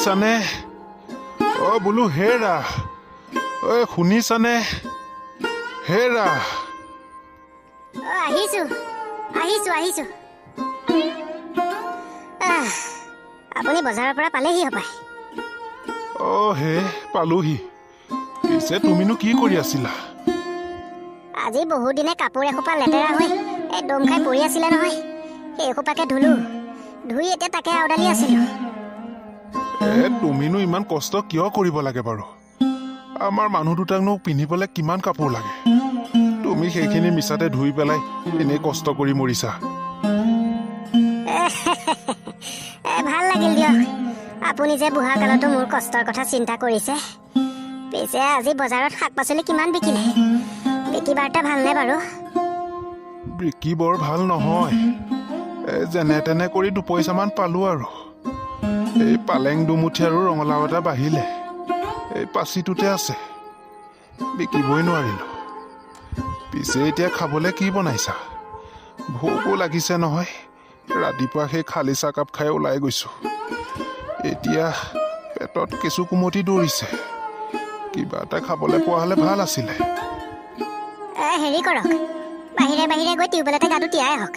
শুনিছানে? বোলো হেৰা, শুনিছানে? হেৰা। আহিছো আহিছো আহিছো। আপুনি বজাৰৰ পৰা পালেহি হপায়। হে পালোহি। পিছে তুমিনো কি কৰি আছিলা? আজি বহুত দিনে কাপোৰ এসোপা লেতেৰা হৈ দম খাই পৰি আছিলে নহয়, সেই এসোপাকে ধুলো। ধুই এতিয়া তাকে আওডালি আছিলো। তুমিনো ইমান কষ্ট কিয় কৰিব লাগে বাৰু? আমাৰ মানুহ দুটাকনো পিন্ধিবলৈ কিমান কাপোৰ লাগে? তুমি সেইখিনি মিছাতে ধুই পেলাই এনেই কষ্ট কৰি মৰিছা। ভাল লাগিল দিয়ক, আপুনি যে বুঢ়া কালতো মোৰ কষ্টৰ কথা চিন্তা কৰিছে। পিছে আজি বজাৰত শাক পাচলি কিমান বিকিলে? বিকি বাৰ্তা ভালনে বাৰু? বিকি বৰ ভাল নহয়। যেনে তেনে কৰি 2 পইচামান পালো আৰু। এই পালেং দুমুঠি আৰু ৰঙালাও এটা বাঢ়িলে। এই পাচিটোতে আছে, বিকিবই নোৱাৰিলো। পিছে এতিয়া খাবলৈ কি বনাইছা? ভোকো লাগিছে নহয়। ৰাতিপুৱা সেই খালী চাহকাপ খাই ওলাই গৈছো। এতিয়া পেটত কেঁচু কুমতি দৌৰিছে। কিবা এটা খাবলৈ পোৱা হলে ভাল আছিলে। হেৰি কৰক, বাহিৰে বাহিৰে গৈ টিউবৱেলতে গাটো তিয়াই আহক।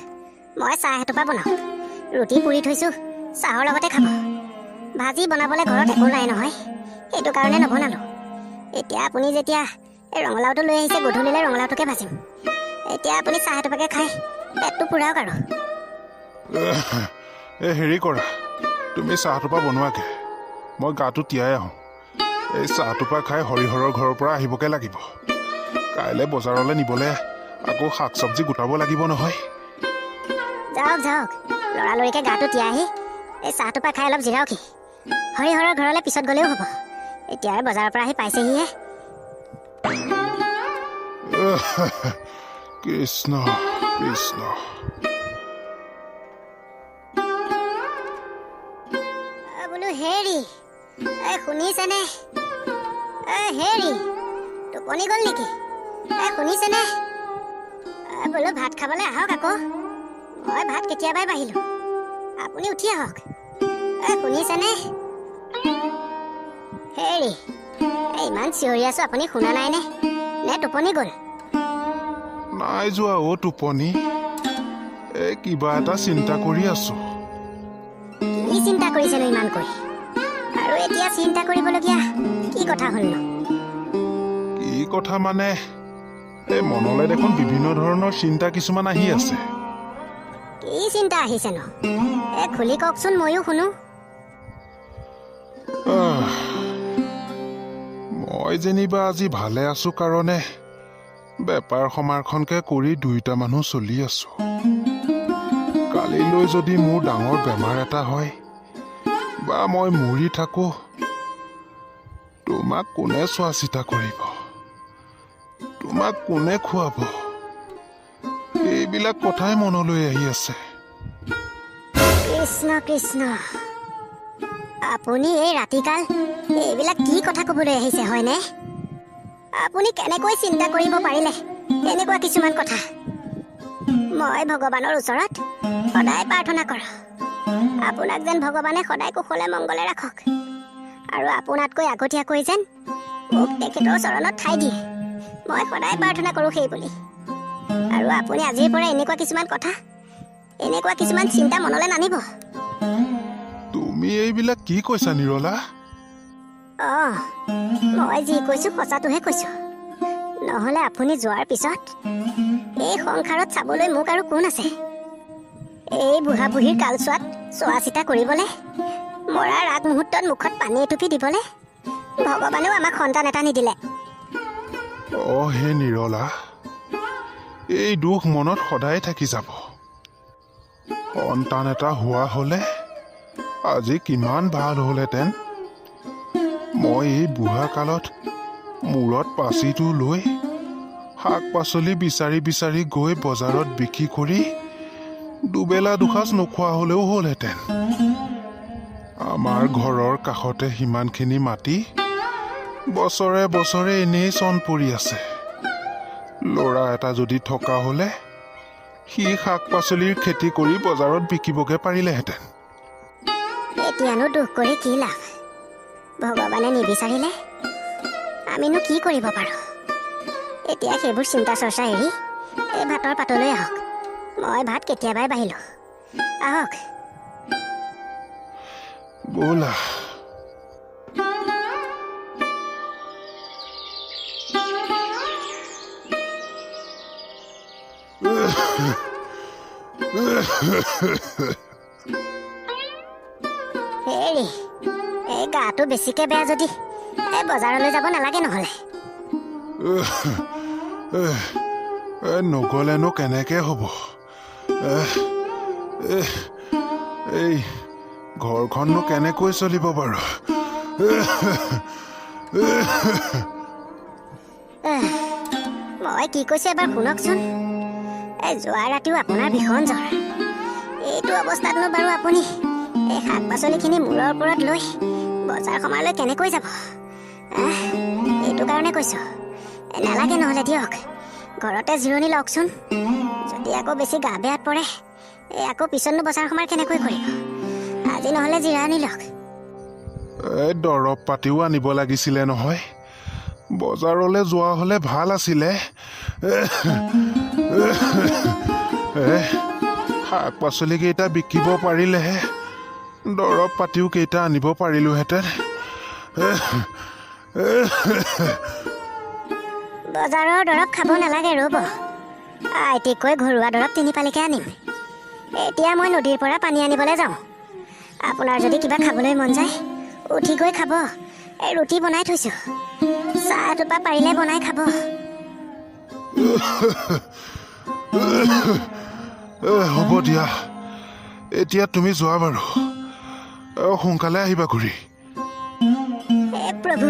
মই চাহ এটোপা বনাওঁ। ৰুটি পুৰি থৈছো, চাহৰ লগতে খাব। ভাজি বনাবলৈ ঘৰত একো নাই নহয়, সেইটো কাৰণে নবনালো। এতিয়া আপুনি যেতিয়া এই ৰঙালাওটো লৈ আহিছে, গধূলিলৈ ৰঙালাওটোকে ভাজিম। এতিয়া আপুনি চাহ এটোপাকে খাই পেটটো পুৰাওক আৰু। হেৰি কৰা, তুমি চাহটোপা বনোৱাগে, মই গাটো তিয়াই আহোঁ। এই চাহটোপা খাই হৰিহৰৰ ঘৰৰ পৰা আহিবকে লাগিব। কাইলৈ বজাৰলৈ নিবলৈ আকৌ শাক চব্জি গোটাব লাগিব নহয়। যাওক যাওক, লৰালৰিকে গাটো তিয়াই আহি এই চাহটোপা খাই অলপ জিৰাওকি। হৰিহৰৰ ঘৰলৈ পিছত গ'লেও হ'ব, এতিয়া বজাৰৰ পৰা আহি পাইছেহিহে। কৃষ্ণ কৃষ্ণ। বোলো হেৰি, শুনিছেনে? হেৰি, টোপনি গ'ল নেকি? শুনিছেনে? বোলো ভাত খাবলৈ আহক আকৌ। মই ভাত কেতিয়াবাই বাঢ়িলো, আপুনি উঠি আহক। শুনিছেনে? হেৰি, ইমান চিঞৰি আছো, আপুনি শুনা নাইনে? নে টোপনি গ'ল? নাই যোৱা টোপনি। কিবা এটা চিন্তা কৰি আছো। কি চিন্তা কৰিছেনো ইমান কৰি? আৰু এতিয়া চিন্তা কৰিবলগীয়া কি কথা হ'লনো? কি কথা মানে, মনলৈ দেখোন বিভিন্ন ধৰণৰ চিন্তা কিছুমান আহি আছে। কি চিন্তা আহিছেনো? খুলি কওকচোন, ময়ো শুনো। মই যেনিবা আজি ভালে আছো কাৰণে বেপাৰ সমাৰখনকে কৰি 2টা মানুহ চলি আছো। কালিলৈ যদি মোৰ ডাঙৰ বেমাৰ এটা হয় বা মই মৰি থাকো, তোমাক কোনে চোৱা চিতা কৰিব? তোমাক কোনে খুৱাব? এইবিলাক কথাই মনলৈ আহি আছে। কৃষ্ণ কৃষ্ণ, আপুনি এই ৰাতিকাল এইবিলাক কি কথা কবলৈ আহিছে হয়নে? আপুনি কেনেকৈ চিন্তা কৰিব পাৰিলে এনেকুৱা কিছুমান কথা? মই ভগৱানৰ ওচৰত সদায় প্ৰাৰ্থনা কৰোঁ, আপোনাক যেন ভগৱানে সদায় কুশলে মংগলে ৰাখক, আৰু আপোনাতকৈ আগতীয়াকৈ যেন মোক তেখেতৰ চৰণত ঠাই দিয়ে। মই সদায় প্ৰাৰ্থনা কৰোঁ সেই বুলি। আৰু আপুনি আজিৰ পৰা এনেকুৱা কিছুমান কথা, এনেকুৱা কিছুমান চিন্তা মনলৈ নানিব। তুমি এইবিলাক কি কৈছা নিৰলা? মই যি কৈছো সঁচাটোহে কৈছো। নহলে আপুনি যোৱাৰ পিছত এই সংসাৰত চাবলৈ মোক আৰু কোন আছে? এই বুঢ়া বুঢ়ীৰ কালচোৱাত চোৱা চিতা কৰিবলৈ, মৰাৰ আগ মুহূৰ্তত মুখত পানী এটুপি দিবলৈ ভগৱানেও আমাক সন্তান এটা নিদিলে। হে নিৰলা, এই দুখ মনত সদায় থাকি যাব। সন্তান এটা হোৱা হলে আজি কিমান ভাল হলহেঁতেন। মই এই বুঢ়া কালত মূৰত পাচিটো লৈ শাক পাচলি বিচাৰি বিচাৰি গৈ বজাৰত বিক্ৰী কৰি দুবেলা দুসাঁজ নোখোৱা হলেও হ'লহেঁতেন। আমাৰ ঘৰৰ কাষতে সিমানখিনি মাটি বছৰে বছৰে এনেই চন পৰি আছে। ল'ৰা এটা যদি থকা হলে সি শাক পাচলিৰ খেতি কৰি বজাৰত বিকিবগে পাৰিলেহেঁতেন। এতিয়ানো দুখ কৰি কি লাভ? ভগৱানে নিবিচাৰিলে আমিনো কি কৰিব পাৰোঁ। এতিয়া সেইবোৰ চিন্তা চৰ্চা এৰি এই ভাতৰ পাতলৈ আহক। মই ভাত কেতিয়াবাই বাঢ়িলোঁ। আহক। ব'লা। হেৰি, এই গাটো বেছিকে বেয়া যদি এই বজাৰলৈ যাব নালাগে নহ'লে। নগ'লেনো কেনেকে হ'ব? এই ঘৰখননো কেনেকৈ চলিব বাৰু? মই কি কৈছোঁ এবাৰ শুনকচোন। এই যোৱা ৰাতিও আপোনাৰ ভীষণ জ্বৰ। এইটো অৱস্থাতনো বাৰু আপুনি এই শাক পাচলিখিনি মূৰৰ ওপৰত লৈ বজাৰ সমাৰলৈ কেনেকৈ যাব? এইটো কাৰণে কৈছোঁ, নালাগে নহ'লে দিয়ক, ঘৰতে জিৰণি লওকচোন। যদি আকৌ বেছি গা বেয়াত পৰে আকৌ পিছতনো বজাৰ সমাৰ কেনেকৈ কৰিব? আজি নহ'লে জিৰণি লওক। দৰৱ পাতিও আনিব লাগিছিলে নহয়। বজাৰলৈ যোৱা হ'লে ভাল আছিলে। শাক পাচলি কেইটা বিকিব পাৰিলেহে দৰৱ পাতিও কেইটা আনিব পাৰিলোহেঁতেন। বজাৰৰ দৰৱ খাব নালাগে, ৰ'ব। আইটিকৈ ঘৰুৱা দৰৱ 3 পালিকে আনিম। এতিয়া মই নদীৰ পৰা পানী আনিবলৈ যাওঁ। আপোনাৰ যদি কিবা খাবলৈ মন যায় উঠি গৈ খাব। এই ৰুটি বনাই থৈছোঁ, চাহ এটোপা পাৰিলে বনাই খাব। হ'ব দিয়া, এতিয়া তুমি যোৱা বাৰু। সোনকালে আহিবা ঘূৰি। হে প্ৰভু,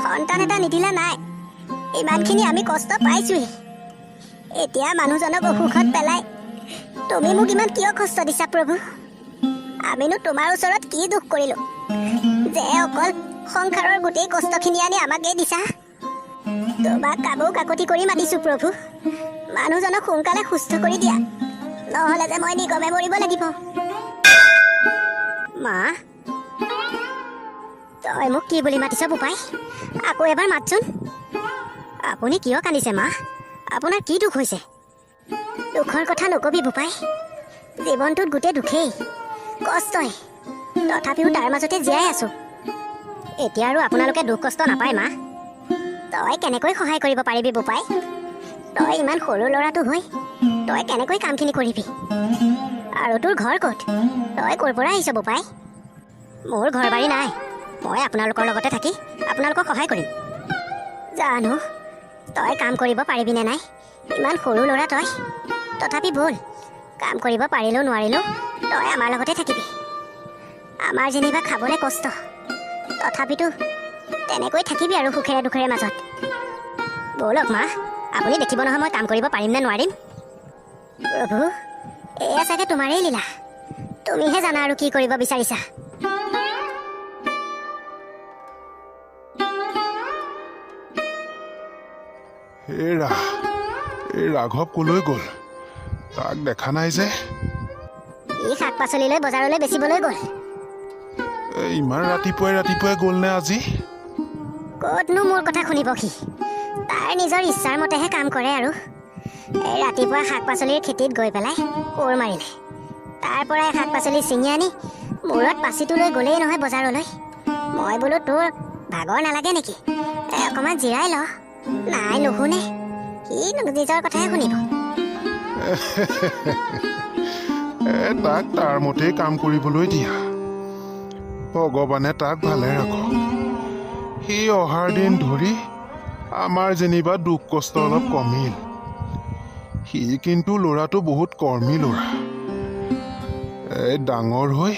সন্তান এটা নিদিলা নাই। ইমানখিনি আমি কষ্ট পাইছোঁহি, এতিয়া মানুহজনক অসুখত পেলাই তুমি মোক ইমান কিয় কষ্ট দিছা প্ৰভু? আমিনো তোমাৰ ওচৰত কি দুখ কৰিলোঁ যে অকল সংসাৰৰ গোটেই কষ্টখিনি আনি আমাকেই দিছা? তোমাক কাবৌ কাকতি কৰি মাতিছোঁ প্ৰভু, মানুহজনক সোনকালে সুস্থ কৰি দিয়া, নহ'লে যে মই নিগমে মৰিব লাগিব। মা, তই মোক কি বুলি মাতিছ বোপাই? আকৌ এবাৰ মাতচোন। আপুনি কিয় কান্দিছে মা? আপোনাৰ কি দুখ হৈছে? দুখৰ কথা নকবি বোপাই, জীৱনটোত গোটেই দুখেই কষ্টই, তথাপিও তাৰ মাজতে জীয়াই আছোঁ। এতিয়া আৰু আপোনালোকে দুখ কষ্ট নাপায় মা। তই কেনেকৈ সহায় কৰিব পাৰিবি বোপাই? তই ইমান সৰু ল'ৰাটো হৈ তই কেনেকৈ কামখিনি কৰিবি? আৰু তোৰ ঘৰ ক'ত? তই ক'ৰ পৰা আহিছ বোপাই? মোৰ ঘৰ বাৰী নাই, মই আপোনালোকৰ লগতে থাকি আপোনালোকক সহায় কৰিম। জানো তই কাম কৰিব পাৰিবিনে নাই? ইমান সৰু ল'ৰা তই, তথাপি ব'ল, কাম কৰিব পাৰিলেও নোৱাৰিলেও তই আমাৰ লগতে থাকিবি। আমাৰ যেনিবা খাবলৈ কষ্ট, তথাপিতো তেনেকৈ থাকিবি আৰু সুখেৰে দুখেৰে মাজত। ব'লক মা, আপুনি দেখিব নহয় মই কাম কৰিব পাৰিম নে নোৱাৰিম। প্ৰভু, এয়া চাগে তোমাৰেই লীলা, তুমিহে জানা আৰু কি কৰিব বিচাৰিছা। এই ৰাঘৱ কলৈ গ'ল? তাক দেখা নাই যে। ই শাক পাচলিলৈ বজাৰলৈ বেচিবলৈ গ'ল। ইমান ৰাতিপুৱাই গ'ল নে আজি? ক'তনো মোৰ কথা শুনিব সি? তাৰ নিজৰ ইচ্ছাৰ মতেহে কাম কৰে আৰু। এই ৰাতিপুৱা শাক পাচলিৰ খেতিত গৈ পেলাই কোৰ মাৰিলে, তাৰ পৰাই শাক পাচলি ছিঙি আনি মূৰত পাচিটো লৈ গ'লেই নহয় বজাৰলৈ। মই বোলো তোৰ ভাগৰ নালাগে নেকি, অকণমান জিৰাই ল। নাই, নুশুনে। সি নিজৰ কথাহে শুনিব। তাক তাৰ মতেই কাম কৰিবলৈ দিয়া। ভগৱানে তাক ভালে ৰাখক। সি অহাৰ দিন ধৰি আমাৰ যেনিবা দুখ কষ্ট অলপ কমিল। সি কিন্তু ল'ৰাটো বহুত কৰ্মী ল'ৰা। ডাঙৰ হৈ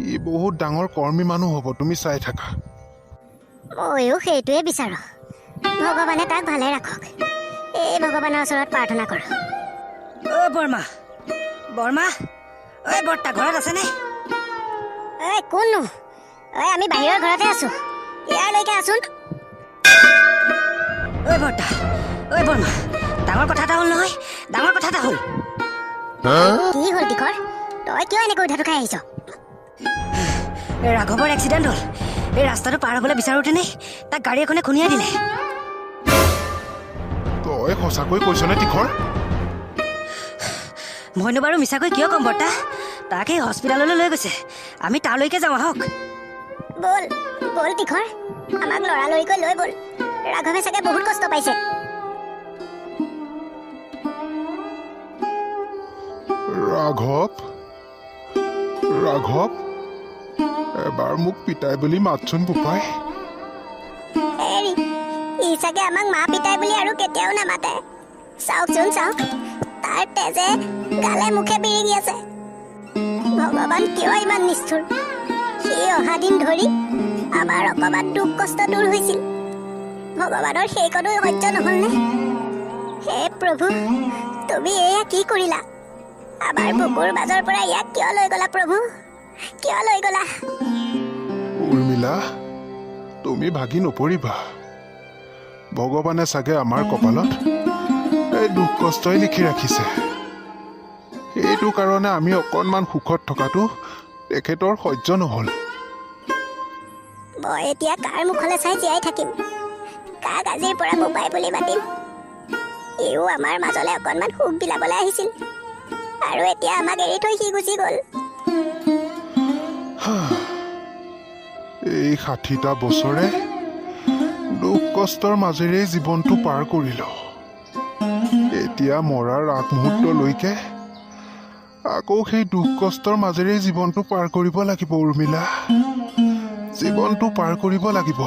ই বহুত ডাঙৰ কৰ্মী মানুহ হ'ব, তুমি চাই থাকা। ময়ো সেইটোৱে বিচাৰোঁ, ভগৱানে তাক ভালে ৰাখক। এই ভগৱানৰ ওচৰত প্ৰাৰ্থনা কৰোঁ। অ' বৰমা, বৰমা, ঐ বৰ্তা ঘৰত আছেনে? ঐ কোননো? ঐ আমি বাহিৰৰ ঘৰতে আছোঁ, ইয়ালৈকে আছোন। ঐ বৰ্তা, ঐ বৰমা, ডাঙৰ কথা এটা হ'ল নহয়, ডাঙৰ কথা এটা হ'ল। কি হ'ল টিকৰ? তই কিয় এনেকৈ উধাটো খাই আহিছ? ৰাঘৱৰ এক্সিডেণ্ট হ'ল। এই ৰাস্তাটো পাৰ হ'বলৈ বিচাৰোঁতেনে তাক গাড়ী এখনে খুন্দিয়াই দিলে। তই সঁচাকৈ কৈছনে তীখৰ? মইনো বাৰু মিছাকৈ কিয় ক'ম বৰ্তা? তাক এই হস্পিটাললৈ লৈ গৈছে। আমি তালৈকে যাওঁ আহক। বল বল তীখৰ, আমাক লৰালৰিকৈ লৈ বল। ৰাঘৱে চাগে বহুত কষ্ট পাইছে। ৰাঘৱ ৰাঘৱ এবাৰ মোক পিতাই বুলি মাতচোন বোপাই। হেৰি, ই চাগে আমাক মা পিতাই বুলি আৰু কেতিয়াও নামাতে। চাওকচোন চাওক, তাৰ তেজে গালে মুখে বিৰিঙি আছে। ভগৱান কিয় ইমান নিষ্ঠুৰ? সি অহা দিন ধৰি আমাৰ অকমান দুখ কষ্ট দূৰ হৈছিল। ভগৱানৰ সেইকণো সহ্য নহলনে? হে প্ৰভু, তুমি এয়া কি কৰিলা? আমাৰ বুকুৰ মাজৰ পৰা ইয়াক কিয় লৈ গলা প্ৰভু? কিয় লৈ গলা? উৰ্মিলা, তুমি ভাগি নপৰিবা। ভগৱানে চাগে আমাৰ কপালত এই দুখ কষ্টই লিখি ৰাখিছে। সেইটো কাৰণে আমি অকণমান সুখত থকাটো তেখেতৰ সহ্য নহল। মই এতিয়া কাৰ মুখলৈ চাই জীয়াই থাকিম? কাক আজিৰ পৰা বোপাই বুলি মাতিম? ইও আমাৰ মাজলৈ অকণমান সুখ বিলাবলৈ আহিছিল, আৰু এতিয়া আমাক এৰি থৈ সি গুচি গ'ল। এই ৬০টা বছৰে দুখ কষ্টৰ মাজেৰে জীৱনটো পাৰ কৰিলো। এতিয়া মৰাৰ আগমুহূৰ্তলৈকে আকৌ সেই দুখ কষ্টৰ মাজেৰে জীৱনটো পাৰ কৰিব লাগিব উৰ্মিলা। জীৱনটো পাৰ কৰিব লাগিব।